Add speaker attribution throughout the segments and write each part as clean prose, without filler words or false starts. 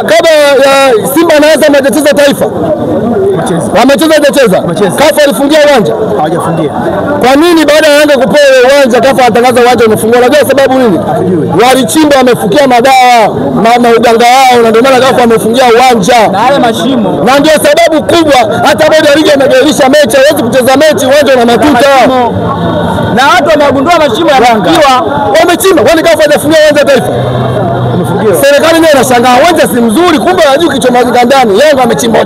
Speaker 1: Kabla ya Simba na Azam hajacheza Taifa. Wamecheza. Kafu alifungia uwanja.
Speaker 2: Hawajafungia.
Speaker 1: Kwa nini baada ya Yanga kupewa uwanja Kafu atangaza uwanja umefungwa? Unajua sababu nini? Walichimba wamefukia madawa na uganga wao na ndio maana Kafu amefungia uwanja.
Speaker 2: Na yale mashimo.
Speaker 1: Na ndio sababu kubwa hata bodi ya ligi imegairisha mechi, hawezi kucheza mechi uwanja una matuta.
Speaker 2: Na watu wamegundua mashimo ya Yanga.
Speaker 1: Wamechimba, kwani Kafu hajafungia uwanja Taifa? Serikali nayo inashangaa uwanja si mzuri, kumbe hajui kichomagika ndani. Yanga wamechimba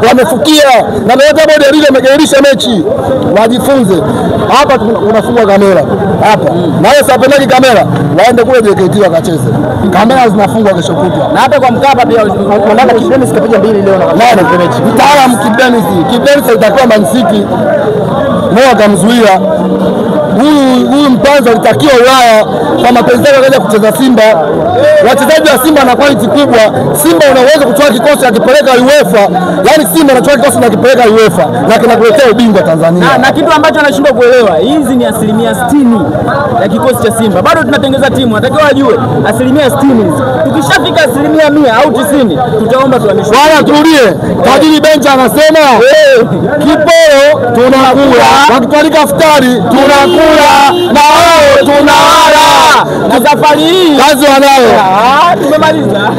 Speaker 1: wamefukia na ndio bodi ya ligi imegairisha mechi. Wajifunze. Hapa unafungwa kamera. Hapa. Na wao sapendaki kamera. Waende kule JKT wakacheze. Kamera zinafungwa kesho kutwa.
Speaker 2: Na hata kwa Mkapa pia wanataka kushindana sikapiga mbili leo na mechi.
Speaker 1: Mtaalamu Kibdennis itakuwa Man City. Moyo akamzuia. Huyu mpanzo alitakiwa Ulaya kwa mapenzi yake akaja kucheza Simba. Wachezaji wa Simba na quality kubwa. Simba unaweza kutoa kikosi akipeleka UEFA. Yaani Simba anatoa kikosi na kipeleka UEFA na kinakuletea ubingwa Tanzania.
Speaker 2: Na kitu ambacho anashindwa kuelewa, hizi ni 60% ya kikosi cha Simba. Bado tunatengeza timu, natakiwa wajue 60% hizi. Tukishafika 100 au 90, tutaomba tuhamishwe.
Speaker 1: Bwana turudie. Tajiri Benja anasema, kiporo tunakula. Wakitualika futari tunakula. Na wao tunawala.
Speaker 2: Na safari hii
Speaker 1: kazi wanayo.
Speaker 2: tumemaliza.